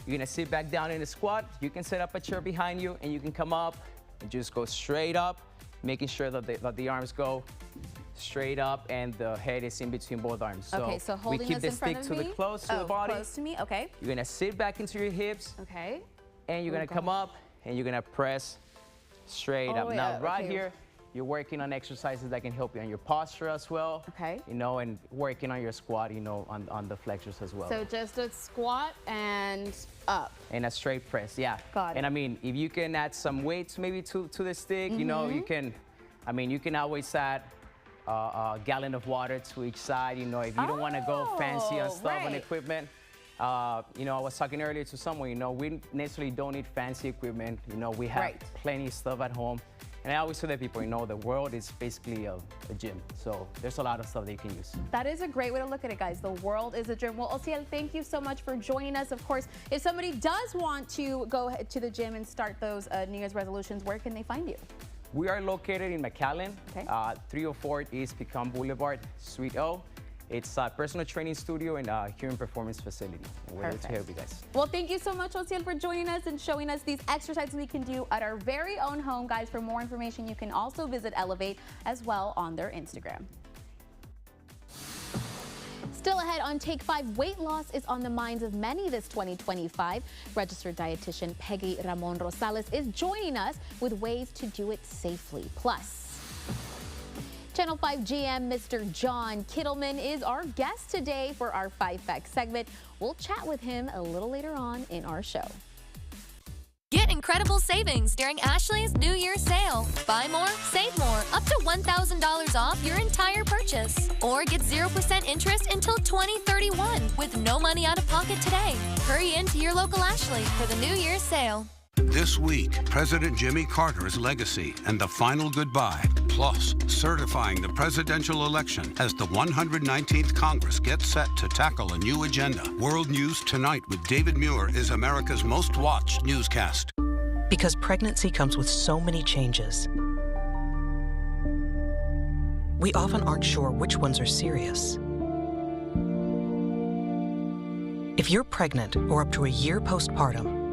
you're gonna sit back down in a squat, you can set up a chair behind you, and you can come up and just go straight up, making sure that the arms go straight up and the head is in between both arms. Okay, so holding we keep this the in front stick of me? close to the body. Close to me, okay. You're gonna sit back into your hips. Okay. And you're gonna come up and you're gonna press straight up. Now, right here, you're working on exercises that can help you on your posture as well. Okay. You know, and working on your squat, you know, on the flexors as well. So just a squat and up. And a straight press, yeah. Got it. And I mean, if you can add some weights maybe to the stick, you know, you can always add a gallon of water to each side, you know, if you don't want to go fancy on stuff and equipment. You know, I was talking earlier to someone, you know, we necessarily don't need fancy equipment. You know, we have plenty of stuff at home. And I always tell the people, you know, the world is basically a gym. So there's a lot of stuff that you can use. That is a great way to look at it, guys. The world is a gym. Well, Osiel, thank you so much for joining us. Of course, if somebody does want to go to the gym and start those New Year's resolutions, where can they find you? We are located in McAllen, 304 East Pecan Boulevard, Suite O. It's a personal training studio and a human performance facility. And we're here to help you guys. Well, thank you so much, Osiel, for joining us and showing us these exercises we can do at our very own home. Guys, for more information, you can also visit Elevate as well on their Instagram. Still ahead on Take 5, weight loss is on the minds of many this 2025. Registered dietitian Peggy Ramon Rosales is joining us with ways to do it safely. Plus, Channel 5 GM Mr. John Kittleman is our guest today for our 5 Facts segment. We'll chat with him a little later on in our show. Get incredible savings during Ashley's New Year sale. Buy more, save more, up to $1,000 off your entire purchase. Or get 0% interest until 2031 with no money out of pocket today. Hurry into your local Ashley for the New Year's sale. This week, President Jimmy Carter's legacy and the final goodbye, plus certifying the presidential election as the 119th Congress gets set to tackle a new agenda. World News Tonight with David Muir is America's most watched newscast. Because pregnancy comes with so many changes, we often aren't sure which ones are serious. If you're pregnant or up to a year postpartum,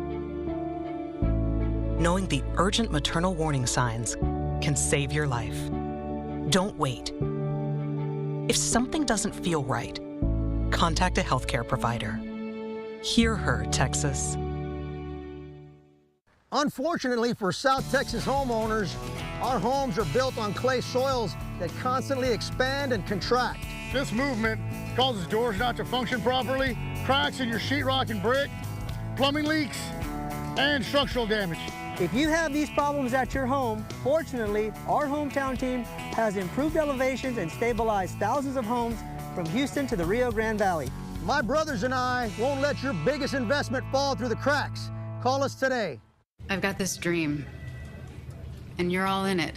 knowing the urgent maternal warning signs can save your life. Don't wait. If something doesn't feel right, contact a healthcare provider. Hear her, Texas. Unfortunately for South Texas homeowners, our homes are built on clay soils that constantly expand and contract. This movement causes doors not to function properly, cracks in your sheetrock and brick, plumbing leaks, and structural damage. If you have these problems at your home, fortunately, our hometown team has improved elevations and stabilized thousands of homes from Houston to the Rio Grande Valley. My brothers and I won't let your biggest investment fall through the cracks. Call us today. I've got this dream, and you're all in it.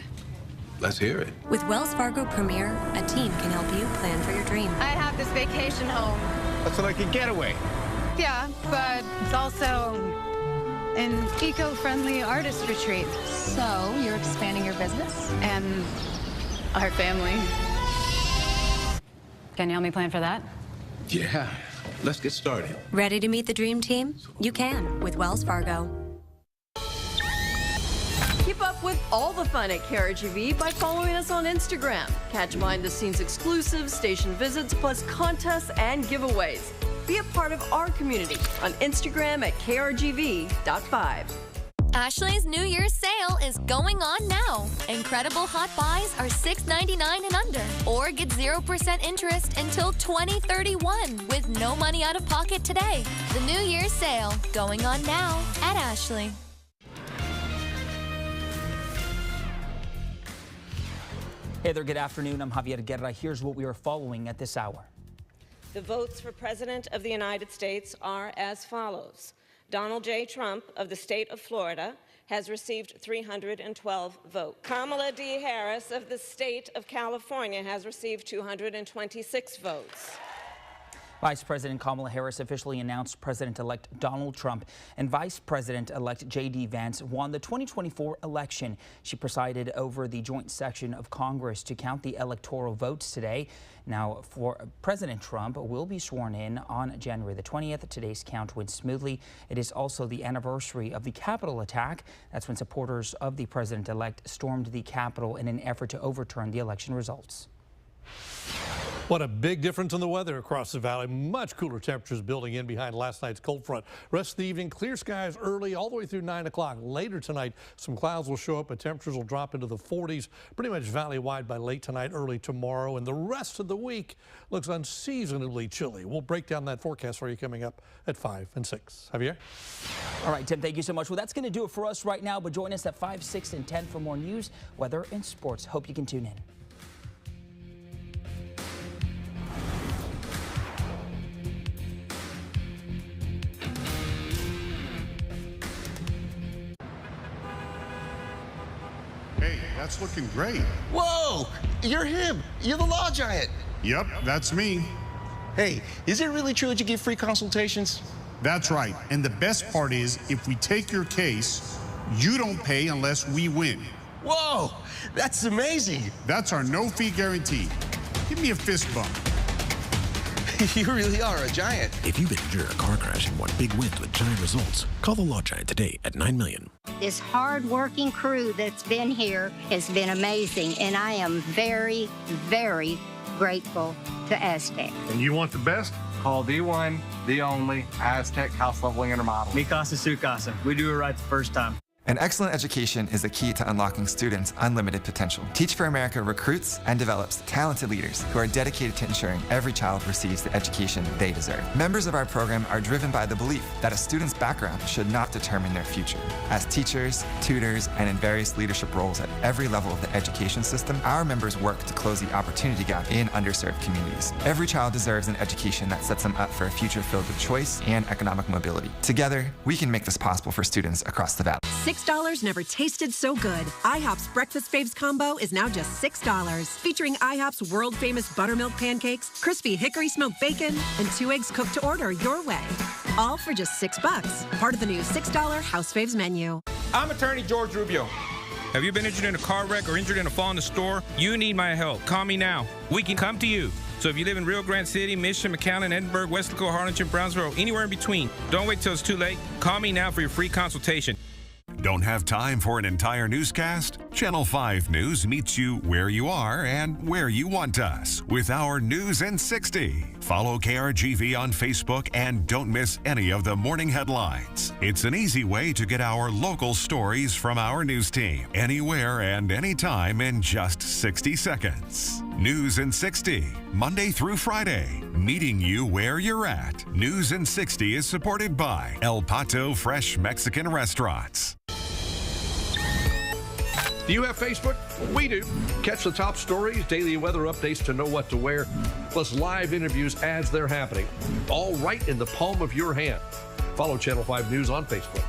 Let's hear it. With Wells Fargo Premier, a team can help you plan for your dream. I have this vacation home. That's like a getaway. Yeah, but it's also an eco-friendly artist retreat. So, you're expanding your business? And our family. Can you help me plan for that? Yeah, Let's get started. Ready to meet the dream team? You can with Wells Fargo. Keep up with all the fun at KRGV by following us on Instagram. Catch behind-the-scenes exclusives, station visits, plus contests and giveaways. Be a part of our community on Instagram at KRGV.5. Ashley's New Year's sale is going on now. Incredible hot buys are $6.99 and under, or get 0% interest until 2031 with no money out of pocket today. The New Year's sale going on now at Ashley. Hey there, good afternoon. I'm Javier Guerra. Here's what we are following at this hour. The votes for President of the United States are as follows. Donald J. Trump of the state of Florida has received 312 votes. Kamala D. Harris of the state of California has received 226 votes. Vice President Kamala Harris officially announced President-elect Donald Trump and Vice President-elect J.D. Vance won the 2024 election. She presided over the joint session of Congress to count the electoral votes today. Now, for President Trump will be sworn in on January the 20th. Today's count went smoothly. It is also the anniversary of the Capitol attack. That's when supporters of the president-elect stormed the Capitol in an effort to overturn the election results. What a big difference in the weather across the valley. Much cooler temperatures building in behind last night's cold front. Rest of the evening, clear skies early all the way through 9 o'clock. Later tonight, some clouds will show up, but temperatures will drop into the 40s pretty much valley-wide by late tonight, early tomorrow. And the rest of the week looks unseasonably chilly. We'll break down that forecast for you coming up at 5 and 6. Javier? All right, Tim, thank you so much. Well, that's going to do it for us right now, but join us at 5, 6, and 10 for more news, weather, and sports. Hope you can tune in. Hey, that's looking great. Whoa! You're him. You're the law giant. Yep, that's me. Hey, is it really true that you give free consultations? That's right. And the best part is, if we take your case, you don't pay unless we win. Whoa! That's amazing. That's our no-fee guarantee. Give me a fist bump. You really are a giant. If you've been injured in a car crash and want big wins with giant results, call the Law Giant today at $9 million. This hard-working crew that's been here has been amazing, and I am very, very grateful to Aztec. And you want the best? Call the one, the only Aztec House Leveling and Remodel. Mi casa, su casa. We do it right the first time. An excellent education is the key to unlocking students' unlimited potential. Teach for America recruits and develops talented leaders who are dedicated to ensuring every child receives the education they deserve. Members of our program are driven by the belief that a student's background should not determine their future. As teachers, tutors, and in various leadership roles at every level of the education system, our members work to close the opportunity gap in underserved communities. Every child deserves an education that sets them up for a future filled with choice and economic mobility. Together, we can make this possible for students across the valley. $6 never tasted so good. IHOP's Breakfast Faves combo is now just $6. Featuring IHOP's world-famous buttermilk pancakes, crispy hickory smoked bacon, and 2 eggs cooked to order your way. All for just $6. Part of the new $6 House Faves menu. I'm attorney George Rubio. Have you been injured in a car wreck or injured in a fall in the store? You need my help. Call me now. We can come to you. So if you live in Rio Grande City, Mission, McAllen, Edinburgh, Weslaco, Harlingen, Brownsville, anywhere in between, don't wait till it's too late. Call me now for your free consultation. Don't have time for an entire newscast? Channel 5 News meets you where you are and where you want us with our News in 60. Follow KRGV on Facebook and don't miss any of the morning headlines. It's an easy way to get our local stories from our news team anywhere and anytime in just 60 seconds. News in 60, Monday through Friday, meeting you where you're at. News in 60 is supported by El Pato Fresh Mexican Restaurants. Do you have Facebook? We do. Catch the top stories, daily weather updates to know what to wear, plus live interviews as they're happening. All right in the palm of your hand. Follow Channel 5 News on Facebook.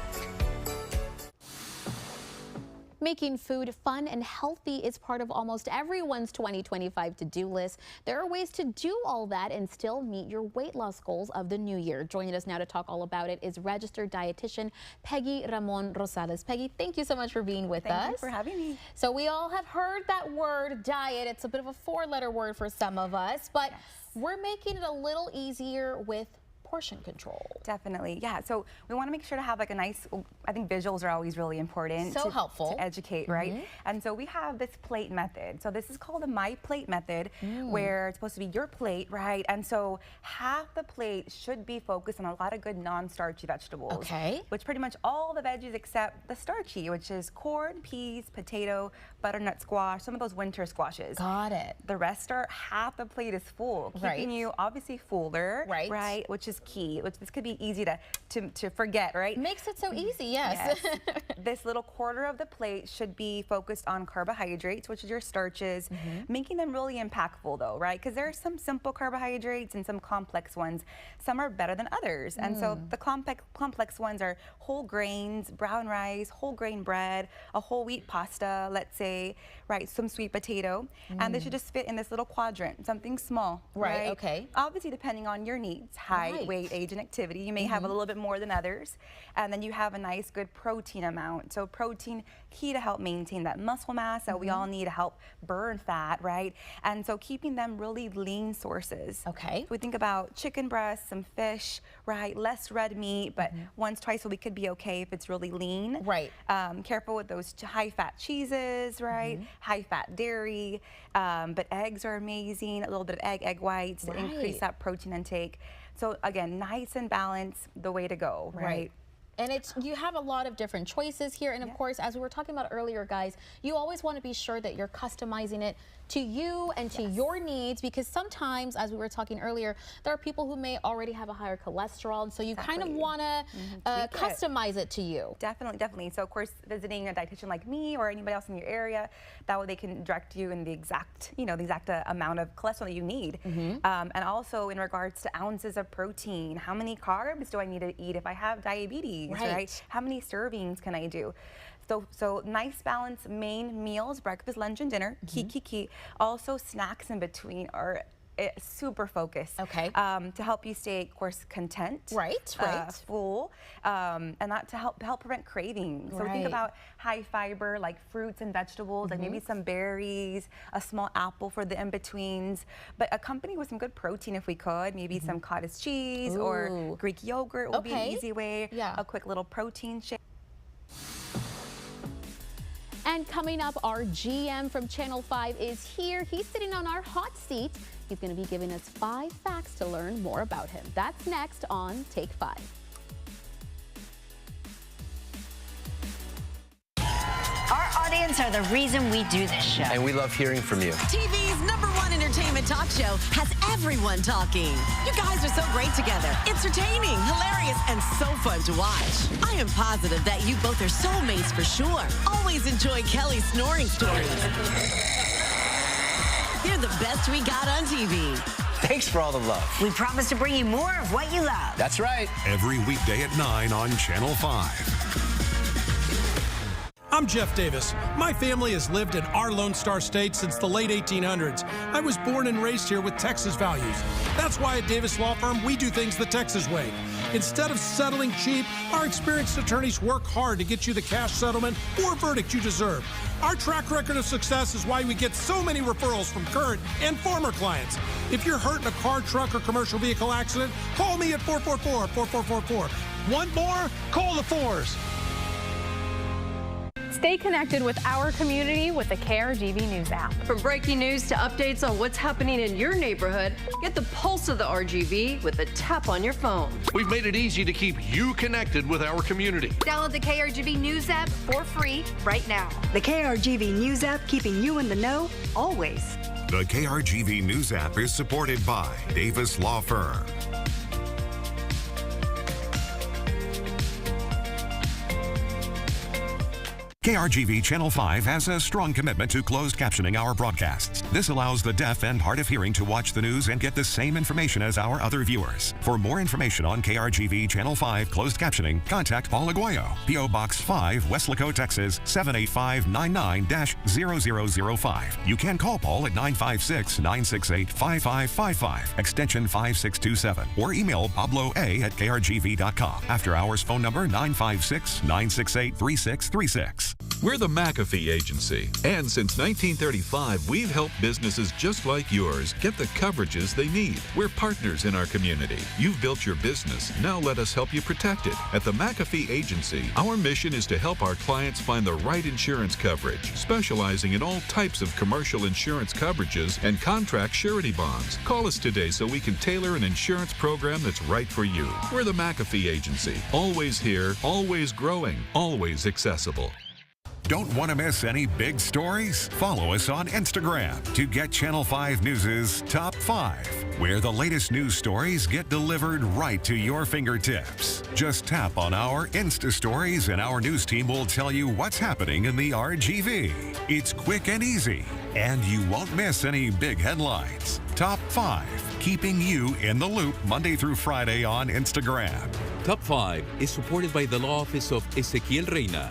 Making food fun and healthy is part of almost everyone's 2025 to-do list. There are ways to do all that and still meet your weight loss goals of the new year. Joining us now to talk all about it is registered dietitian Peggy Ramon Rosales. Peggy, thank you so much for being with us. Thank you for having me. So we all have heard that word, diet. It's a bit of a 4-letter word for some of us, but we're making it a little easier with portion control. Definitely, yeah. So we want to make sure to have like a nice, I think visuals are always really important. So helpful. To educate, right? And so we have this plate method. So this is called the My Plate method, where it's supposed to be your plate, right? And so half the plate should be focused on a lot of good non-starchy vegetables. Okay. Which pretty much all the veggies except the starchy, which is corn, peas, potato, butternut squash, some of those winter squashes. Got it. The rest are, half the plate is full, keeping you obviously fuller, right? Which is key. Which this could be easy to forget, right? Makes it so easy, yes. This little quarter of the plate should be focused on carbohydrates, which is your starches, making them really impactful though, right? Because there are some simple carbohydrates and some complex ones. Some are better than others. And so the complex ones are whole grains, brown rice, whole grain bread, a whole wheat pasta, let's say, right, some sweet potato. And they should just fit in this little quadrant, something small, right? Okay. Obviously, depending on your needs, height, weight, age, and activity, you may have a little bit more than others. And then you have a nice, good protein amount. So protein, key to help maintain that muscle mass that we all need to help burn fat, right? And so keeping them really lean sources. Okay. So we think about chicken breasts, some fish, right? Less red meat, but once, twice a week could be okay if it's really lean. Right. Careful with those high-fat cheeses, right? High-fat dairy, but eggs are amazing. A little bit of egg whites to increase that protein intake. So again, nice and balanced, the way to go, right? And you have a lot of different choices here. And of course, as we were talking about earlier, guys, you always want to be sure that you're customizing it to you and to your needs, because sometimes, as we were talking earlier, there are people who may already have a higher cholesterol, and so you kind of want to customize it to you. Definitely. So of course, visiting a dietitian like me or anybody else in your area, that way they can direct you in the exact, the exact amount of cholesterol that you need. And also in regards to ounces of protein, how many carbs do I need to eat if I have diabetes, right? How many servings can I do? So nice balanced main meals, breakfast, lunch, and dinner, key. Also snacks in between are super focused. Okay. To help you stay, of course, content. Full, and that to help prevent cravings. So think about high fiber, like fruits and vegetables, like maybe some berries, a small apple for the in-betweens, but accompanied with some good protein if we could, maybe some cottage cheese or Greek yogurt would be an easy way. A quick little protein shake. And coming up, our GM from Channel 5 is here. He's sitting on our hot seat. He's going to be giving us 5 facts to learn more about him. That's next on Take 5. Our audience are the reason we do this show. And we love hearing from you. TV's #1 entertainment talk show has everyone talking. You guys are so great together. Entertaining, hilarious, and so fun to watch. I am positive that you both are soulmates for sure. Always enjoy Kelly's snoring stories. They're the best we got on TV. Thanks for all the love. We promise to bring you more of what you love. That's right. Every weekday at 9 on Channel 5. I'm Jeff Davis. My family has lived in our Lone Star State since the late 1800s. I was born and raised here with Texas values. That's why at Davis Law Firm, we do things the Texas way. Instead of settling cheap, our experienced attorneys work hard to get you the cash settlement or verdict you deserve. Our track record of success is why we get so many referrals from current and former clients. If you're hurt in a car, truck, or commercial vehicle accident, call me at 444-4444. Want more? Call the 4s. Stay connected with our community with the KRGV News app. From breaking news to updates on what's happening in your neighborhood, get the pulse of the RGV with a tap on your phone. We've made it easy to keep you connected with our community. Download the KRGV News app for free right now. The KRGV News app, keeping you in the know always. The KRGV News app is supported by Davis Law Firm. KRGV Channel 5 has a strong commitment to closed captioning our broadcasts. This allows the deaf and hard of hearing to watch the news and get the same information as our other viewers. For more information on KRGV Channel 5 closed captioning, contact Paul Aguayo, P.O. Box 5, Weslaco, Texas, 78599-0005. You can call Paul at 956-968-5555, extension 5627, or email Pablo A at krgv.com. After hours phone number 956-968-3636. We're the McAfee Agency, and since 1935, we've helped businesses just like yours get the coverages they need. We're partners in our community. You've built your business. Now let us help you protect it. At the McAfee Agency, our mission is to help our clients find the right insurance coverage, specializing in all types of commercial insurance coverages and contract surety bonds. Call us today so we can tailor an insurance program that's right for you. We're the McAfee Agency. Always here, always growing, always accessible. Don't want to miss any big stories? Follow us on Instagram to get Channel 5 News' Top 5, where the latest news stories get delivered right to your fingertips. Just tap on our Insta stories and our news team will tell you what's happening in the RGV. It's quick and easy, and you won't miss any big headlines. Top 5, keeping you in the loop Monday through Friday on Instagram. Top 5 is supported by the law office of Ezequiel Reina.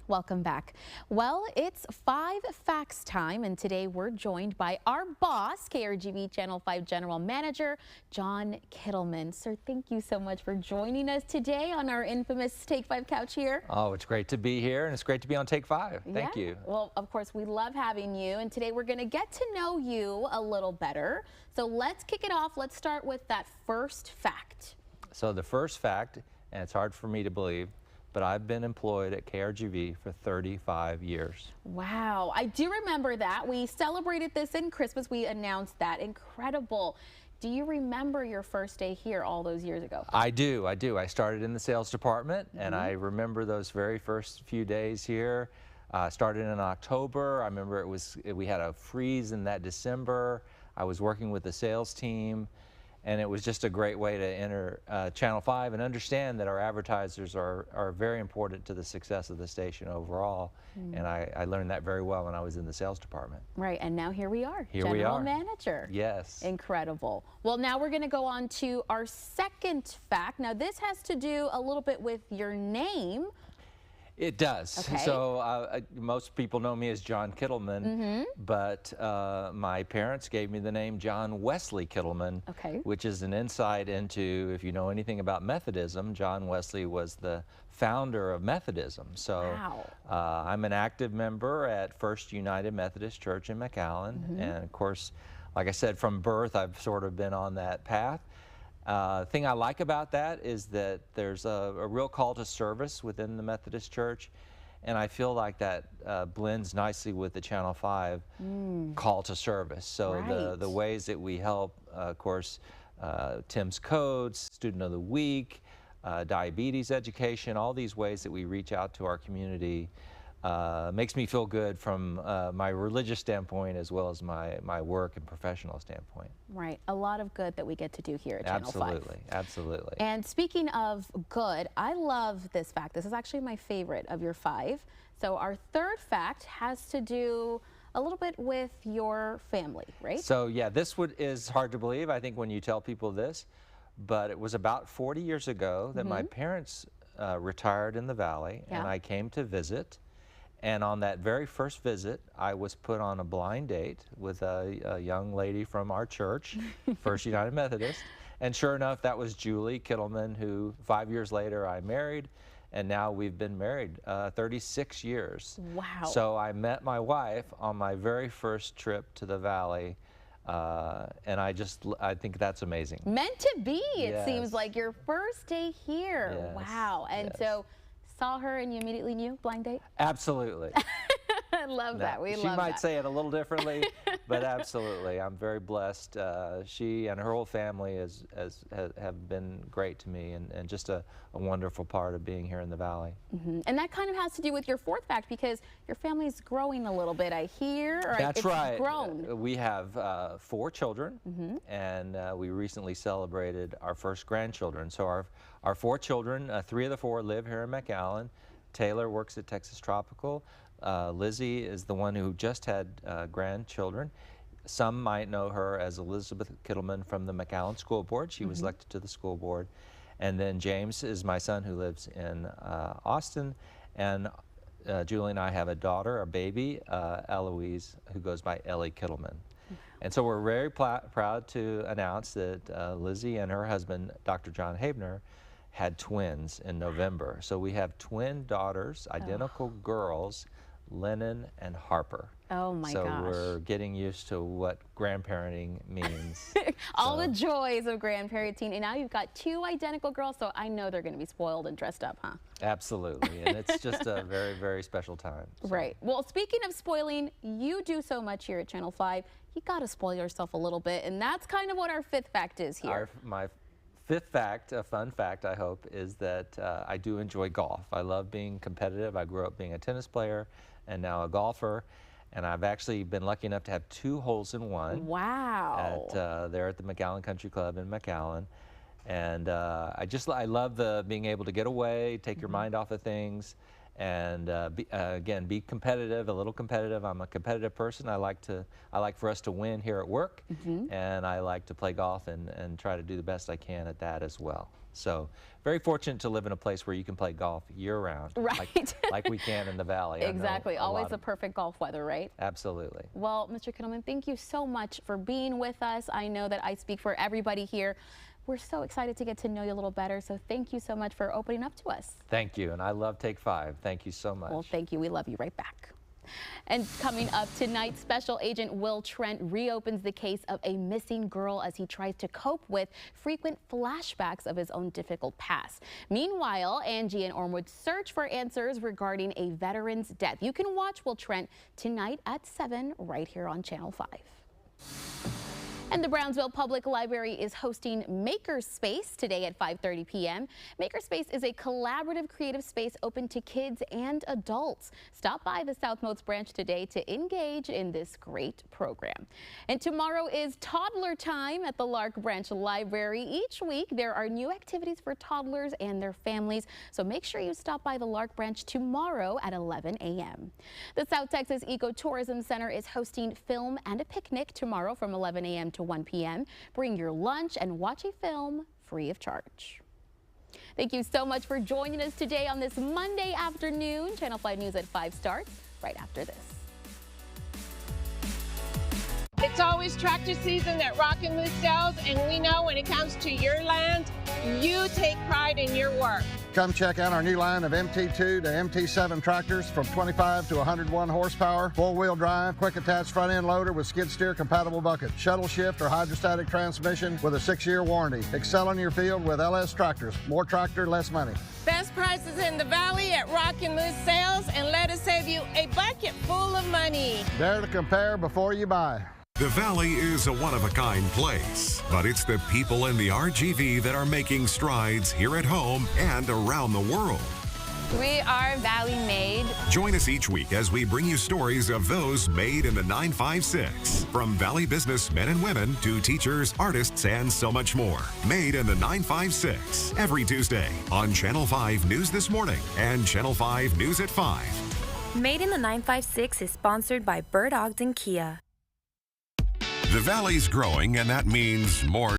Welcome back. Well, it's 5 Facts time, and today we're joined by our boss, KRGV Channel 5 General Manager, John Kittleman. Sir, thank you so much for joining us today on our infamous Take 5 couch here. Oh, it's great to be here, and it's great to be on Take 5. Thank you. Well, of course, we love having you, and today we're going to get to know you a little better. So let's kick it off. Let's start with that first fact. So the first fact, and it's hard for me to believe, but I've been employed at KRGV for 35 years. Wow, I do remember that. We celebrated this in Christmas. We announced that. Incredible. Do you remember your first day here all those years ago? I do. I started in the sales department, and I remember those very first few days here. Started in October. I remember we had a freeze in that December. I was working with the sales team, and it was just a great way to enter Channel 5 and understand that our advertisers are very important to the success of the station overall. And I learned that very well when I was in the sales department. Right, and now here we are, Here we are. General Manager. Yes. Incredible. Well, now we're going to go on to our second fact. Now, this has to do a little bit with your name. It does. Okay. So most people know me as John Kittleman, but my parents gave me the name John Wesley Kittleman, which is an insight into, if you know anything about Methodism, John Wesley was the founder of Methodism. So I'm an active member at First United Methodist Church in McAllen, and of course, like I said, from birth I've sort of been on that path. Thing I like about that is that there's a real call to service within the Methodist Church, and I feel like that blends nicely with the Channel 5 call to service. So the ways that we help, of course, Tim's Codes, Student of the Week, diabetes education, all these ways that we reach out to our community makes me feel good from my religious standpoint as well as my work and professional standpoint. Right, a lot of good that we get to do here at Channel 5. Absolutely, absolutely. And speaking of good, I love this fact. This is actually my favorite of your 5. So our third fact has to do a little bit with your family, right? So yeah, this is hard to believe, I think, when you tell people this, but it was about 40 years ago that my parents retired in the Valley, and I came to visit. And on that very first visit, I was put on a blind date with a young lady from our church, First United Methodist. And sure enough, that was Julie Kittleman, who 5 years later I married. And now we've been married 36 years. Wow. So I met my wife on my very first trip to the Valley. And I think that's amazing. Meant to be, it seems like, your first day here. Yes. Wow. And so saw her and you immediately knew, blind date? Absolutely. I love that. We love that. She might say it a little differently, but absolutely. I'm very blessed. She and her whole family have been great to me, and just a wonderful part of being here in the Valley. And that kind of has to do with your fourth fact, because your family's growing a little bit, I hear. Or That's right. Grown. We have 4 children, and we recently celebrated our first grandchildren. So our 4 children, 3 of the 4 live here in McAllen. Taylor works at Texas Tropical. Lizzie is the one who just had grandchildren. Some might know her as Elizabeth Kittleman from the McAllen School Board. She was elected to the school board. And then James is my son who lives in Austin. And Julie and I have a daughter, a baby, Eloise, who goes by Ellie Kittleman. And so we're very proud to announce that Lizzie and her husband, Dr. John Habner, had twins in November. So we have twin daughters, identical girls, Lennon and Harper. Oh my gosh. So we're getting used to what grandparenting means. All the joys of grandparenting. And now you've got two identical girls, so I know they're going to be spoiled and dressed up, huh? Absolutely. And it's just a very, very special time. So. Right. Well, speaking of spoiling, you do so much here at Channel 5. You got to spoil yourself a little bit. And that's kind of what our fifth fact is here. My fifth fact, a fun fact, I hope, is that I do enjoy golf. I love being competitive. I grew up being a tennis player and now a golfer. And I've actually been lucky enough to have 2 holes in 1. Wow. There at the McAllen Country Club in McAllen. And I love being able to get away, take your mind off of things, and again, be competitive, a little competitive. I'm a competitive person. I like for us to win here at work, and I like to play golf and try to do the best I can at that as well. So very fortunate to live in a place where you can play golf year-round, right? like we can in the Valley. Exactly. Always the perfect golf weather, right? Absolutely. Well, Mr. Kittleman, thank you so much for being with us. I know that I speak for everybody here. We're so excited to get to know you a little better, so thank you so much for opening up to us. Thank you, and I love Take 5. Thank you so much. Well, thank you. We love you right back. And coming up tonight, Special Agent Will Trent reopens the case of a missing girl as he tries to cope with frequent flashbacks of his own difficult past. Meanwhile, Angie and Ormwood search for answers regarding a veteran's death. You can watch Will Trent tonight at 7 right here on Channel 5. And the Brownsville Public Library is hosting Makerspace today at 5:30 p.m. Makerspace is a collaborative creative space open to kids and adults. Stop by the South Moats branch today to engage in this great program. And tomorrow is toddler time at the Lark Branch Library. Each week there are new activities for toddlers and their families, so make sure you stop by the Lark Branch tomorrow at 11 a.m. The South Texas Ecotourism Center is hosting Film and a Picnic tomorrow from 11 a.m. to 1 p.m. Bring your lunch and watch a film free of charge. Thank you so much for joining us today on this Monday afternoon. Channel 5 News at 5 starts right after this. It's always tractor season at Rockin' Moose Sales, and we know when it comes to your land, you take pride in your work. Come check out our new line of MT2 to MT7 tractors from 25 to 101 horsepower, four-wheel drive, quick attach front-end loader with skid steer compatible bucket, shuttle shift or hydrostatic transmission with a 6-year warranty. Excel in your field with LS tractors. More tractor, less money. Best prices in the Valley at Rockin' Moose Sales, and let us save you a bucket full of money. Dare to compare before you buy. The Valley is a one-of-a-kind place, but it's the people in the RGV that are making strides here at home and around the world. We are Valley Made. Join us each week as we bring you stories of those made in the 956. From Valley businessmen and women to teachers, artists, and so much more. Made in the 956. Every Tuesday on Channel 5 News This Morning and Channel 5 News at 5. Made in the 956 is sponsored by Bird Ogden Kia. The Valley's growing, and that means more